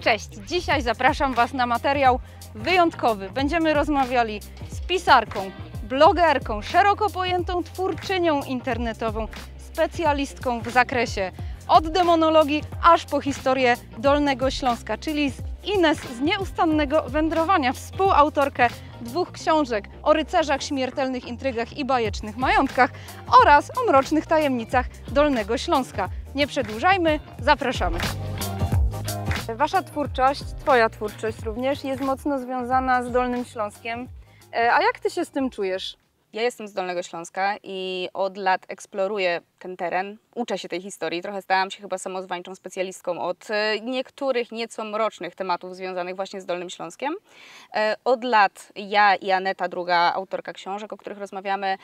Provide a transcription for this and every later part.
Cześć! Dzisiaj zapraszam Was na materiał wyjątkowy. Będziemy rozmawiali z pisarką, blogerką, szeroko pojętą twórczynią internetową, specjalistką w zakresie od demonologii aż po historię Dolnego Śląska, czyli z Ines z nieustannego wędrowania, współautorkę 2 książek o rycerzach, śmiertelnych intrygach i bajecznych majątkach oraz o mrocznych tajemnicach Dolnego Śląska. Nie przedłużajmy, zapraszamy. Wasza twórczość, Twoja twórczość również jest mocno związana z Dolnym Śląskiem. A jak Ty się z tym czujesz? Ja jestem z Dolnego Śląska i od lat eksploruję ten teren, uczę się tej historii. Trochę stałam się chyba samozwańczą specjalistką od niektórych nieco mrocznych tematów związanych właśnie z Dolnym Śląskiem. Od lat ja i Aneta, druga autorka książek, o których rozmawiamy,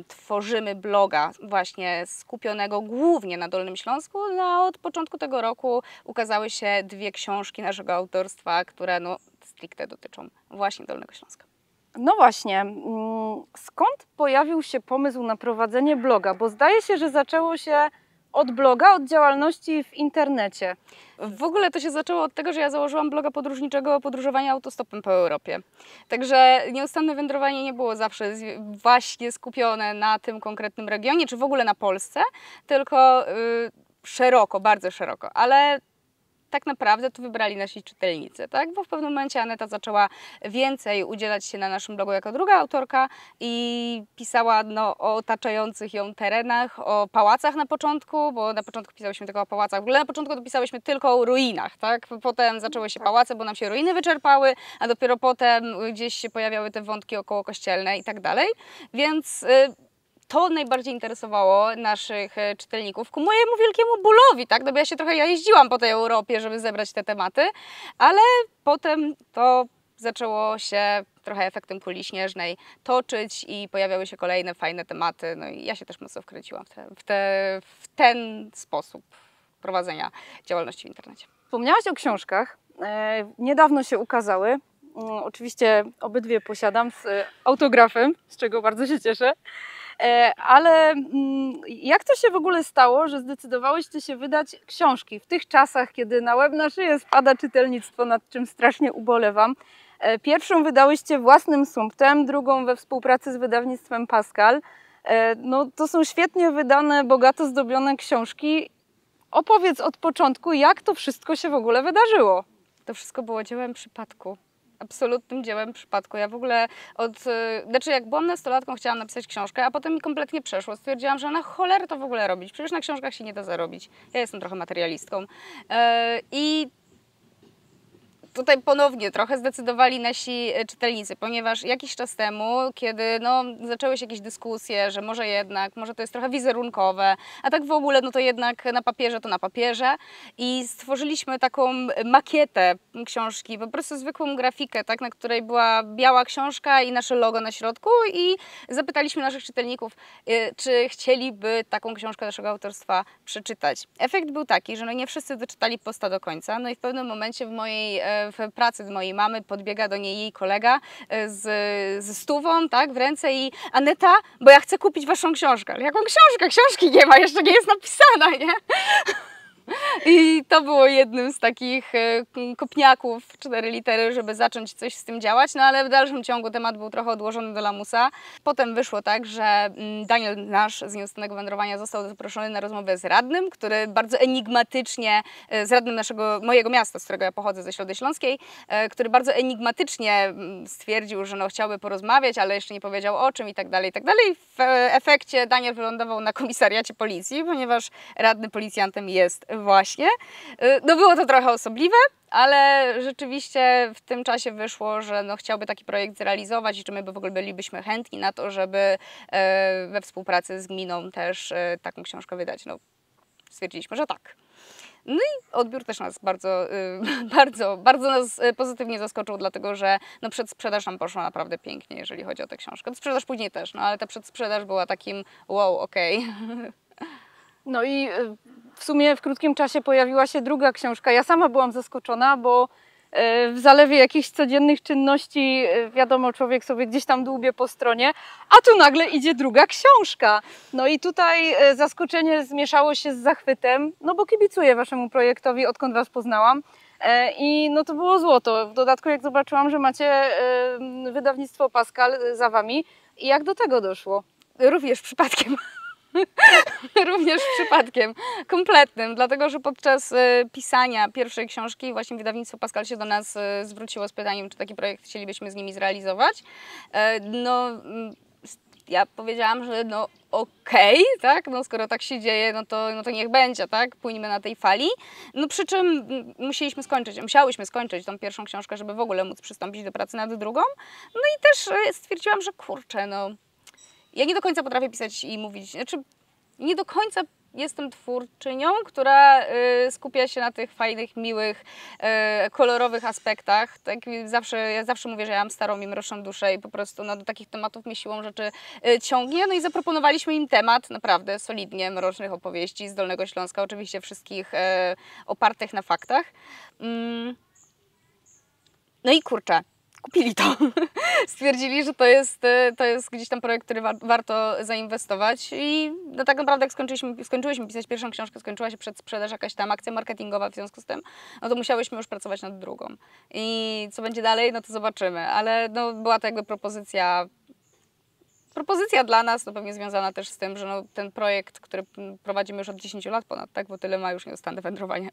tworzymy bloga właśnie skupionego głównie na Dolnym Śląsku. No, a od początku tego roku ukazały się 2 książki naszego autorstwa, które stricte dotyczą właśnie Dolnego Śląska. No właśnie, skąd pojawił się pomysł na prowadzenie bloga? Bo zdaje się, że zaczęło się od bloga, od działalności w internecie. W ogóle to się zaczęło od tego, że ja założyłam bloga podróżniczego podróżowania autostopem po Europie. Także nieustanne wędrowanie nie było zawsze właśnie skupione na tym konkretnym regionie, czy w ogóle na Polsce, tylko szeroko, bardzo szeroko. Ale tak naprawdę to wybrali nasi czytelnicy, tak? Bo w pewnym momencie Aneta zaczęła więcej udzielać się na naszym blogu jako druga autorka i pisała o otaczających ją terenach, o pałacach na początku, bo na początku pisałyśmy tylko o pałacach. W ogóle na początku to pisałyśmy tylko o ruinach, tak? Potem zaczęły się pałace, bo nam się ruiny wyczerpały, a dopiero potem gdzieś się pojawiały te wątki okołokościelne i tak dalej. Więc to najbardziej interesowało naszych czytelników, ku mojemu wielkiemu bólowi, tak? No bo ja jeździłam po tej Europie, żeby zebrać te tematy, ale potem to zaczęło się trochę efektem kuli śnieżnej toczyć i pojawiały się kolejne fajne tematy. No i ja się też mocno wkręciłam w ten sposób prowadzenia działalności w internecie. Wspomniałaś o książkach, niedawno się ukazały. Oczywiście obydwie posiadam z autografem, z czego bardzo się cieszę. Ale jak to się w ogóle stało, że zdecydowałyście się wydać książki w tych czasach, kiedy na łeb na szyję spada czytelnictwo, nad czym strasznie ubolewam? Pierwszą wydałyście własnym sumptem, drugą we współpracy z wydawnictwem Pascal. No, to są świetnie wydane, bogato zdobione książki. Opowiedz od początku, jak to wszystko się w ogóle wydarzyło. To wszystko było dziełem przypadku. Absolutnym dziełem przypadku. Ja w ogóle jak byłam nastolatką, chciałam napisać książkę, a potem mi kompletnie przeszło. Stwierdziłam, że na cholerę to w ogóle robić. Przecież na książkach się nie da zarobić. Ja jestem trochę materialistką. I tutaj ponownie trochę zdecydowali nasi czytelnicy, ponieważ jakiś czas temu, kiedy zaczęły się jakieś dyskusje, że może to jest trochę wizerunkowe, a tak w ogóle to jednak na papierze to na papierze i stworzyliśmy taką makietę książki, po prostu zwykłą grafikę, tak, na której była biała książka i nasze logo na środku i zapytaliśmy naszych czytelników, czy chcieliby taką książkę naszego autorstwa przeczytać. Efekt był taki, że nie wszyscy doczytali posta do końca, no i w pewnym momencie w pracy mojej mamy podbiega do niej jej kolega ze stówą, tak, w ręce i Aneta, bo ja chcę kupić waszą książkę. Ale jaką książkę? Książki nie ma, jeszcze nie jest napisana, nie? I to było jednym z takich kopniaków, 4 litery, żeby zacząć coś z tym działać, no ale w dalszym ciągu temat był trochę odłożony do lamusa. Potem wyszło tak, że Daniel nasz z Nieustannego Wędrowania został zaproszony na rozmowę z radnym, który bardzo enigmatycznie, z radnym mojego miasta, z którego ja pochodzę, ze Środy Śląskiej, który bardzo enigmatycznie stwierdził, że chciałby porozmawiać, ale jeszcze nie powiedział o czym i tak dalej, i tak dalej. W efekcie Daniel wylądował na komisariacie policji, ponieważ radny policjantem jest właśnie. No było to trochę osobliwe, ale rzeczywiście w tym czasie wyszło, że chciałby taki projekt zrealizować i czy my w ogóle bylibyśmy chętni na to, żeby we współpracy z gminą też taką książkę wydać. Stwierdziliśmy, że tak. No i odbiór też nas bardzo nas pozytywnie zaskoczył, dlatego że przedsprzedaż nam poszła naprawdę pięknie, jeżeli chodzi o tę książkę. Sprzedaż później też, ale ta przedsprzedaż była takim wow, okej. No i w sumie w krótkim czasie pojawiła się druga książka. Ja sama byłam zaskoczona, bo w zalewie jakichś codziennych czynności, wiadomo, człowiek sobie gdzieś tam dłubie po stronie, a tu nagle idzie druga książka. No i tutaj zaskoczenie zmieszało się z zachwytem, no bo kibicuję waszemu projektowi, odkąd was poznałam. I no to było złoto. W dodatku jak zobaczyłam, że macie wydawnictwo Pascal za wami. I jak do tego doszło? Również przypadkiem. Również przypadkiem, kompletnym, dlatego że podczas pisania pierwszej książki właśnie wydawnictwo Pascal się do nas zwróciło z pytaniem, czy taki projekt chcielibyśmy z nimi zrealizować. No, ja powiedziałam, że no okej, tak, no skoro tak się dzieje, no to niech będzie, tak, płyniemy na tej fali. No przy czym musiałyśmy skończyć tą pierwszą książkę, żeby w ogóle móc przystąpić do pracy nad drugą. No i też stwierdziłam, że kurczę, no ja nie do końca potrafię pisać i mówić, znaczy nie do końca jestem twórczynią, która skupia się na tych fajnych, miłych, kolorowych aspektach. Tak, ja zawsze mówię, że ja mam starą i mroczną duszę i po prostu no, do takich tematów mnie siłą rzeczy ciągnie. No i zaproponowaliśmy im temat naprawdę solidnie mrocznych opowieści z Dolnego Śląska, oczywiście wszystkich opartych na faktach. No i kurczę, kupili to. Stwierdzili, że to jest gdzieś tam projekt, który warto zainwestować i no tak naprawdę jak skończyłyśmy pisać pierwszą książkę, skończyła się przedsprzedaż, jakaś tam akcja marketingowa, w związku z tym, no to musiałyśmy już pracować nad drugą. I co będzie dalej, no to zobaczymy, ale no była to jakby propozycja dla nas, no pewnie związana też z tym, że no ten projekt, który prowadzimy już od 10 lat ponad, tak, bo tyle ma już nieustanne wędrowanie.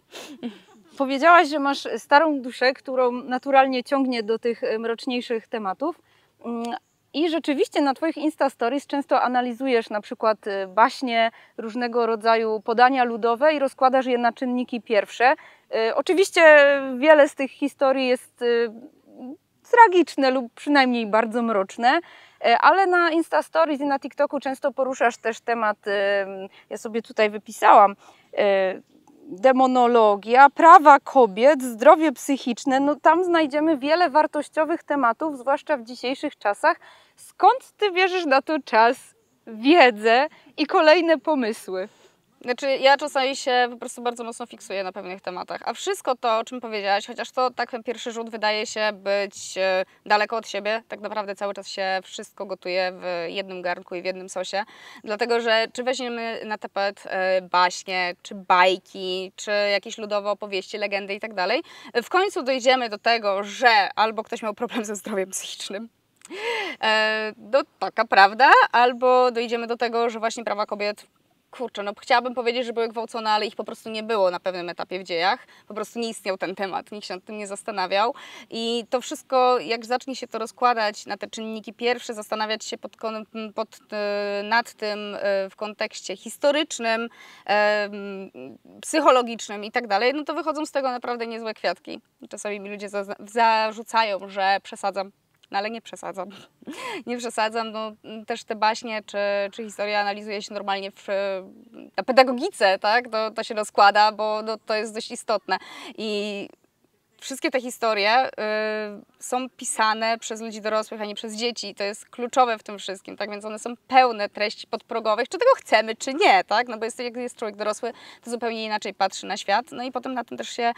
Powiedziałaś, że masz starą duszę, którą naturalnie ciągnie do tych mroczniejszych tematów. I rzeczywiście na Twoich Insta Stories często analizujesz na przykład baśnie, różnego rodzaju podania ludowe i rozkładasz je na czynniki pierwsze. Oczywiście wiele z tych historii jest tragiczne lub przynajmniej bardzo mroczne, ale na Insta Stories i na TikToku często poruszasz też temat, ja sobie tutaj wypisałam, demonologia, prawa kobiet, zdrowie psychiczne, no tam znajdziemy wiele wartościowych tematów, zwłaszcza w dzisiejszych czasach. Skąd Ty bierzesz na to czas, wiedzę i kolejne pomysły? Znaczy ja czasami się po prostu bardzo mocno fiksuję na pewnych tematach, a wszystko to, o czym powiedziałaś, chociaż to tak ten pierwszy rzut wydaje się być daleko od siebie, tak naprawdę cały czas się wszystko gotuje w jednym garnku i w jednym sosie, dlatego że czy weźmiemy na tapet baśnie, czy bajki, czy jakieś ludowe opowieści, legendy i tak dalej, w końcu dojdziemy do tego, że albo ktoś miał problem ze zdrowiem psychicznym, no taka prawda, albo dojdziemy do tego, że właśnie prawa kobiet, kurczę, no chciałabym powiedzieć, że były gwałcone, ale ich po prostu nie było na pewnym etapie w dziejach. Po prostu nie istniał ten temat, nikt się nad tym nie zastanawiał. I to wszystko, jak zacznie się to rozkładać na te czynniki pierwsze, zastanawiać się nad tym w kontekście historycznym, psychologicznym i tak dalej, no to wychodzą z tego naprawdę niezłe kwiatki. Czasami mi ludzie zarzucają, że przesadzam. No ale nie przesadzam. Nie przesadzam. No, też te baśnie czy historie analizuje się normalnie na pedagogice, tak? To się rozkłada, bo no, to jest dość istotne. I wszystkie te historie są pisane przez ludzi dorosłych, a nie przez dzieci. To jest kluczowe w tym wszystkim, tak? Więc one są pełne treści podprogowych, czy tego chcemy, czy nie, tak? No bo jak jest człowiek dorosły, to zupełnie inaczej patrzy na świat. No i potem na tym też się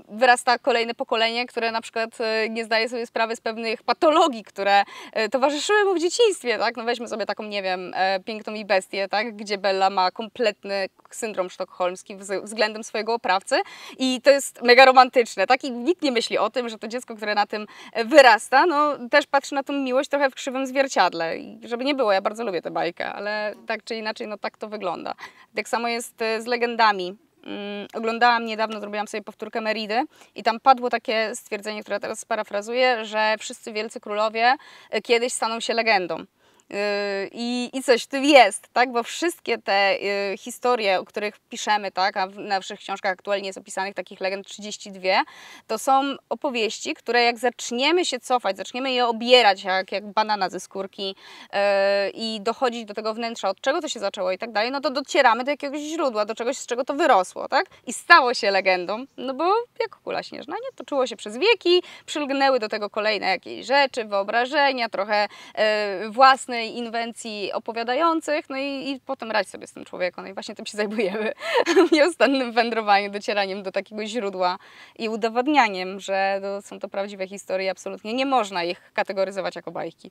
wyrasta kolejne pokolenie, które na przykład nie zdaje sobie sprawy z pewnych patologii, które towarzyszyły mu w dzieciństwie, tak? No weźmy sobie taką, nie wiem, Piękną i Bestię, tak? Gdzie Bella ma kompletny syndrom sztokholmski względem swojego oprawcy i to jest mega romantyczne, tak? I nikt nie myśli o tym, że to dziecko, które na tym wyrasta, no też patrzy na tą miłość trochę w krzywym zwierciadle. I żeby nie było, ja bardzo lubię tę bajkę, ale tak czy inaczej, no tak to wygląda. Tak samo jest z legendami. Oglądałam niedawno, zrobiłam sobie powtórkę Meridy i tam padło takie stwierdzenie, które teraz sparafrazuję, że wszyscy wielcy królowie kiedyś staną się legendą. I coś w tym jest, tak? Bo wszystkie te historie, o których piszemy, tak? A w naszych książkach aktualnie jest opisanych takich legend 32, to są opowieści, które jak zaczniemy się cofać, zaczniemy je obierać jak banana ze skórki i dochodzić do tego wnętrza, od czego to się zaczęło i tak dalej, no to docieramy do jakiegoś źródła, do czegoś, z czego to wyrosło, tak? I stało się legendą, no bo jak kula śnieżna, nie? Toczyło się przez wieki, przylgnęły do tego kolejne jakieś rzeczy, wyobrażenia, trochę własne inwencji opowiadających, no i potem radź sobie z tym człowiekiem. No i właśnie tym się zajmujemy w nieustannym wędrowaniu, docieraniem do takiego źródła i udowadnianiem, że są to prawdziwe historie, absolutnie nie można ich kategoryzować jako bajki.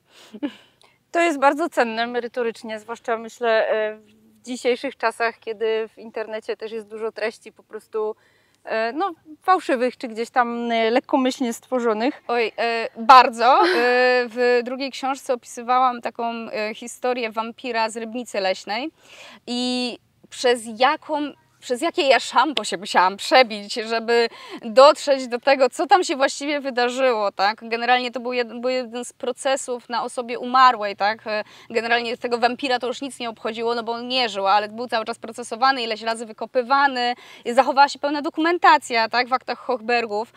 To jest bardzo cenne merytorycznie, zwłaszcza myślę w dzisiejszych czasach, kiedy w internecie też jest dużo treści po prostu no, fałszywych, czy gdzieś tam lekkomyślnie stworzonych. Oj, bardzo. W drugiej książce opisywałam taką historię wampira z Rybnicy Leśnej i przez jakie ja szambo się musiałam przebić, żeby dotrzeć do tego, co tam się właściwie wydarzyło, tak? Generalnie to był jeden z procesów na osobie umarłej, tak? Generalnie tego wampira to już nic nie obchodziło, no bo on nie żył, ale był cały czas procesowany, ileś razy wykopywany. I zachowała się pełna dokumentacja, tak? W aktach Hochbergów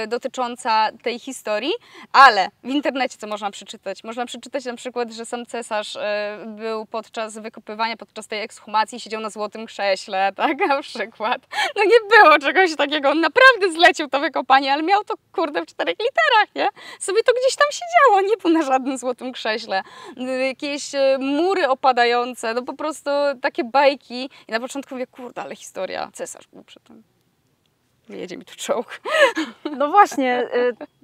dotycząca tej historii, ale w internecie co można przeczytać? Można przeczytać na przykład, że sam cesarz był podczas wykopywania, podczas tej ekshumacji, siedział na złotym krześle, tak? Na przykład. No nie było czegoś takiego, on naprawdę zlecił to wykopanie, ale miał to kurde w 4 literach, nie? Sobie to gdzieś tam siedziało, nie był na żadnym złotym krześle. Jakieś mury opadające, no po prostu takie bajki. I na początku mówię, kurde, ale historia, cesarz był przy tym. Jedzie mi tu czołg. No właśnie,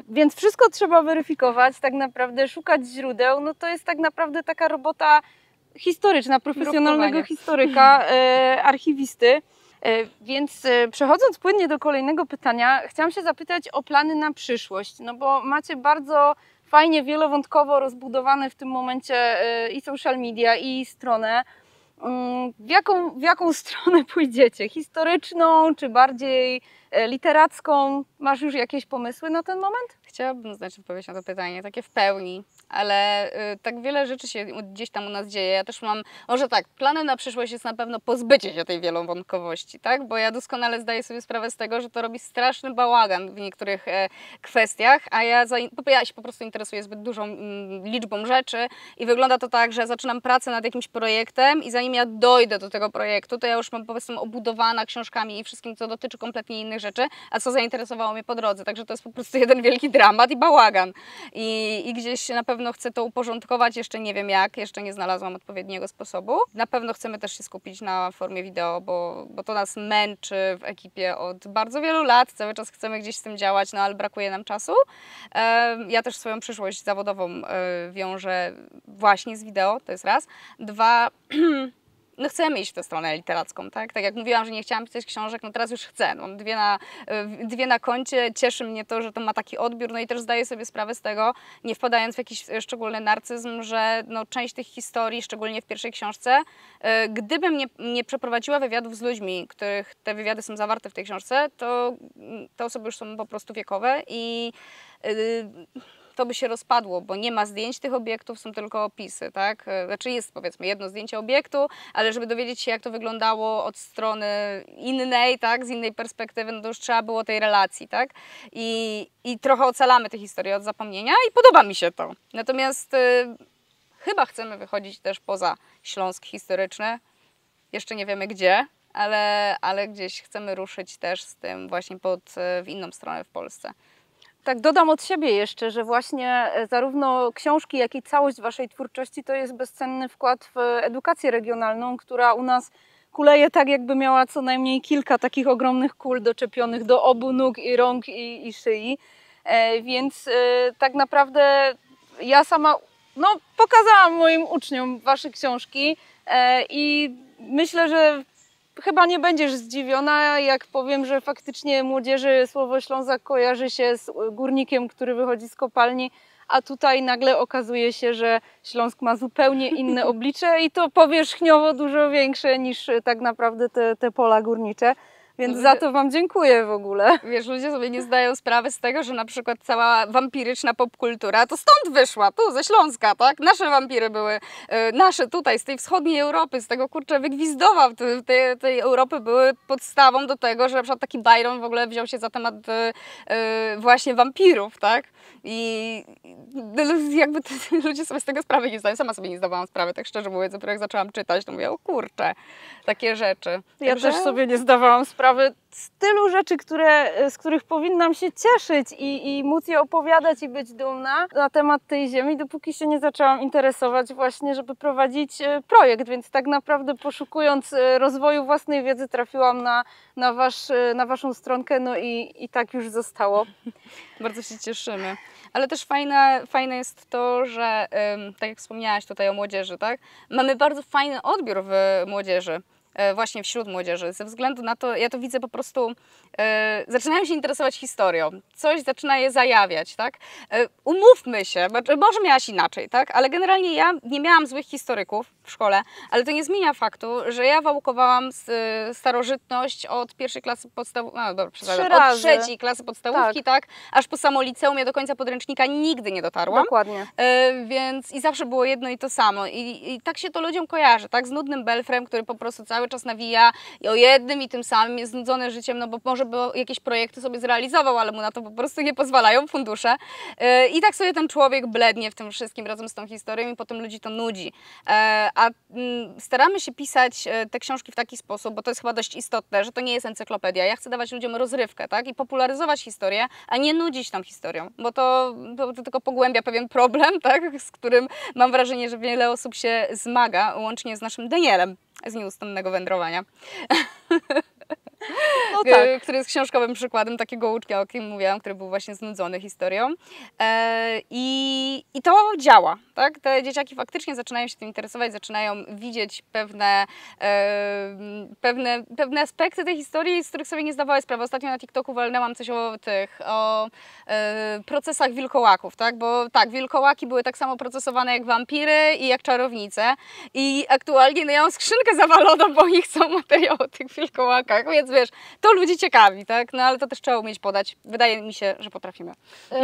więc wszystko trzeba weryfikować, tak naprawdę szukać źródeł, no to jest tak naprawdę taka robota historyczna, profesjonalnego historyka, archiwisty. Więc przechodząc płynnie do kolejnego pytania, chciałam się zapytać o plany na przyszłość, no bo macie bardzo fajnie, wielowątkowo rozbudowane w tym momencie i social media, i stronę. W jaką stronę pójdziecie? Historyczną, czy bardziej literacką? Masz już jakieś pomysły na ten moment? Chciałabym znać odpowiedź na to pytanie, takie w pełni, ale tak wiele rzeczy się gdzieś tam u nas dzieje. Ja też mam, może tak, planem na przyszłość jest na pewno pozbycie się tej wielowątkowości, tak? Bo ja doskonale zdaję sobie sprawę z tego, że to robi straszny bałagan w niektórych kwestiach, a ja się po prostu interesuję zbyt dużą liczbą rzeczy i wygląda to tak, że zaczynam pracę nad jakimś projektem i zanim ja dojdę do tego projektu, to ja już mam po prostu obudowana książkami i wszystkim, co dotyczy kompletnie innych rzeczy, a co zainteresowało mnie po drodze. Także to jest po prostu jeden wielki dramat i bałagan. I gdzieś na pewno chcę to uporządkować, jeszcze nie wiem jak, jeszcze nie znalazłam odpowiedniego sposobu. Na pewno chcemy też się skupić na formie wideo, bo to nas męczy w ekipie od bardzo wielu lat. Cały czas chcemy gdzieś z tym działać, no ale brakuje nam czasu. Ja też swoją przyszłość zawodową wiążę właśnie z wideo, to jest raz. Dwa, no chcemy iść w tę stronę literacką, tak? Tak jak mówiłam, że nie chciałam pisać książek, no teraz już chcę. Mam dwie na koncie, cieszy mnie to, że to ma taki odbiór, no i też zdaję sobie sprawę z tego, nie wpadając w jakiś szczególny narcyzm, że no, część tych historii, szczególnie w pierwszej książce, gdybym nie przeprowadziła wywiadów z ludźmi, których te wywiady są zawarte w tej książce, to te osoby już są po prostu wiekowe i to by się rozpadło, bo nie ma zdjęć tych obiektów, są tylko opisy, tak? Znaczy jest powiedzmy jedno zdjęcie obiektu, ale żeby dowiedzieć się jak to wyglądało od strony innej, tak? Z innej perspektywy, no to już trzeba było tej relacji, tak? I trochę ocalamy tę historię od zapomnienia i podoba mi się to. Natomiast chyba chcemy wychodzić też poza Śląsk historyczny, jeszcze nie wiemy gdzie, ale gdzieś chcemy ruszyć też z tym właśnie w inną stronę w Polsce. Tak, dodam od siebie jeszcze, że właśnie zarówno książki, jak i całość Waszej twórczości to jest bezcenny wkład w edukację regionalną, która u nas kuleje tak, jakby miała co najmniej kilka takich ogromnych kul doczepionych do obu nóg i rąk i szyi. Więc tak naprawdę ja sama pokazałam moim uczniom Wasze książki i myślę, że chyba nie będziesz zdziwiona, jak powiem, że faktycznie młodzieży słowo Ślązak kojarzy się z górnikiem, który wychodzi z kopalni, a tutaj nagle okazuje się, że Śląsk ma zupełnie inne oblicze i to powierzchniowo dużo większe niż tak naprawdę te pola górnicze. Więc za to Wam dziękuję w ogóle. Wiesz, ludzie sobie nie zdają sprawy z tego, że na przykład cała wampiryczna popkultura to stąd wyszła, tu ze Śląska, tak? Nasze wampiry były, nasze tutaj, z tej wschodniej Europy, z tego kurczę Wygwizdowa tej Europy były podstawą do tego, że na przykład taki Byron w ogóle wziął się za temat właśnie wampirów, tak? I jakby ludzie sobie z tego sprawy nie zdają. Sama sobie nie zdawałam sprawy, tak szczerze mówiąc, dopiero jak zaczęłam czytać, to mówię, o kurczę, takie rzeczy. Ja też sobie nie zdawałam sprawy z tylu rzeczy, z których powinnam się cieszyć i móc je opowiadać i być dumna na temat tej ziemi, dopóki się nie zaczęłam interesować właśnie, żeby prowadzić projekt, więc tak naprawdę poszukując rozwoju własnej wiedzy trafiłam na Waszą stronkę, no i tak już zostało. Bardzo się cieszymy. Ale też fajne jest to, że tak jak wspomniałaś tutaj o młodzieży, tak? Mamy bardzo fajny odbiór w młodzieży. właśnie wśród młodzieży. Ze względu na to, ja to widzę po prostu, zaczynają się interesować historią, coś zaczyna je zajawiać, tak? Umówmy się, może miałaś inaczej, tak? Ale generalnie ja nie miałam złych historyków w szkole, ale to nie zmienia faktu, że ja wałkowałam starożytność od pierwszej klasy podstawówki, no dobra, od trzeciej klasy podstawówki, tak? Aż po samo liceum, ja do końca podręcznika nigdy nie dotarłam. Dokładnie. Więc i zawsze było jedno i to samo. I tak się to ludziom kojarzy, tak? Z nudnym belfrem, który po prostu cały czas nawija i o jednym i tym samym jest znudzony życiem, no bo może by jakieś projekty sobie zrealizował, ale mu na to po prostu nie pozwalają fundusze. I tak sobie ten człowiek blednie w tym wszystkim razem z tą historią i potem ludzi to nudzi. A staramy się pisać te książki w taki sposób, bo to jest chyba dość istotne, że to nie jest encyklopedia. Ja chcę dawać ludziom rozrywkę, tak? I popularyzować historię, a nie nudzić tą historią, bo to tylko pogłębia pewien problem, tak? Z którym mam wrażenie, że wiele osób się zmaga, łącznie z naszym Danielem z nieustannego wędrowania. No tak. Który jest książkowym przykładem takiego ucznia, o kim mówiłam, który był właśnie znudzony historią. I to działa, tak? Te dzieciaki faktycznie zaczynają się tym interesować, zaczynają widzieć pewne aspekty tej historii, z których sobie nie zdawały sprawy. Ostatnio na TikToku walnęłam coś o procesach wilkołaków, tak? Bo tak, wilkołaki były tak samo procesowane jak wampiry i jak czarownice. I aktualnie no ja mam skrzynkę zawaloną, bo oni chcą materiał o tych wilkołakach, więc wiesz, to ludzi ciekawi, tak? No ale to też trzeba umieć podać. Wydaje mi się, że potrafimy.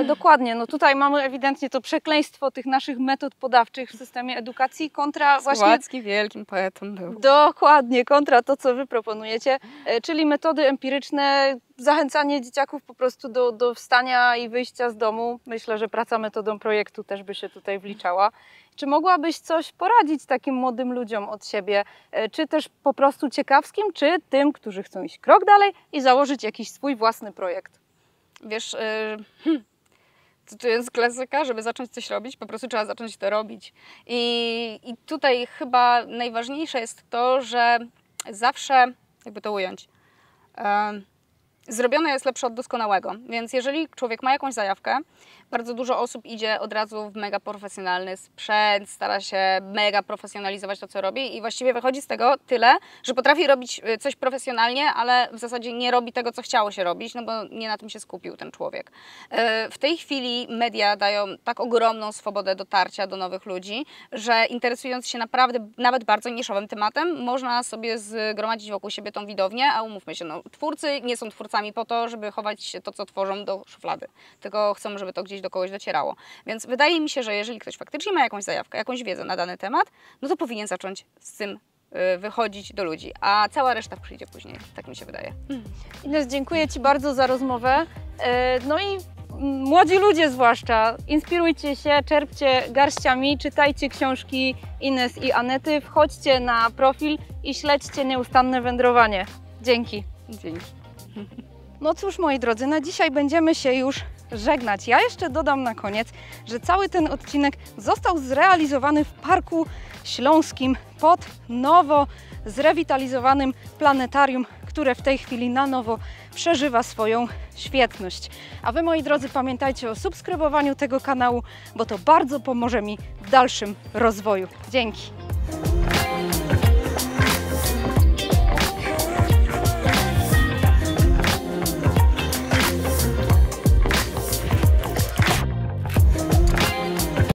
Dokładnie, no tutaj mamy ewidentnie to przekleństwo tych naszych metod podawczych w systemie edukacji kontra właśnie... Słowacki wielkim poetą był. Dokładnie, kontra to, co wy proponujecie, czyli metody empiryczne, zachęcanie dzieciaków po prostu do wstania i wyjścia z domu. Myślę, że praca metodą projektu też by się tutaj wliczała. Czy mogłabyś coś poradzić takim młodym ludziom od siebie, czy też po prostu ciekawskim, czy tym, którzy chcą iść krok dalej i założyć jakiś swój własny projekt? Wiesz, to jest klasyka, żeby zacząć coś robić, po prostu trzeba zacząć to robić. I tutaj chyba najważniejsze jest to, że zawsze, jakby to ująć, zrobione jest lepsze od doskonałego, więc jeżeli człowiek ma jakąś zajawkę, bardzo dużo osób idzie od razu w mega profesjonalny sprzęt, stara się mega profesjonalizować to, co robi i właściwie wychodzi z tego tyle, że potrafi robić coś profesjonalnie, ale w zasadzie nie robi tego, co chciało się robić, no bo nie na tym się skupił ten człowiek. W tej chwili media dają tak ogromną swobodę dotarcia do nowych ludzi, że interesując się naprawdę nawet bardzo niszowym tematem, można sobie zgromadzić wokół siebie tą widownię, a umówmy się, no, twórcy nie są twórcami po to, żeby chować to, co tworzą, do szuflady, tylko chcą, żeby to gdzieś do kogoś docierało. Więc wydaje mi się, że jeżeli ktoś faktycznie ma jakąś zajawkę, jakąś wiedzę na dany temat, no to powinien zacząć z tym wychodzić do ludzi, a cała reszta przyjdzie później. Tak mi się wydaje. Ines, dziękuję Ci bardzo za rozmowę. No i młodzi ludzie zwłaszcza, inspirujcie się, czerpcie garściami, czytajcie książki Ines i Anety, wchodźcie na profil i śledźcie nieustanne wędrowanie. Dzięki. Dzięki. No cóż, moi drodzy, na dzisiaj będziemy się już żegnać. Ja jeszcze dodam na koniec, że cały ten odcinek został zrealizowany w Parku Śląskim pod nowo zrewitalizowanym planetarium, które w tej chwili na nowo przeżywa swoją świetność. A Wy, moi drodzy, pamiętajcie o subskrybowaniu tego kanału, bo to bardzo pomoże mi w dalszym rozwoju. Dzięki!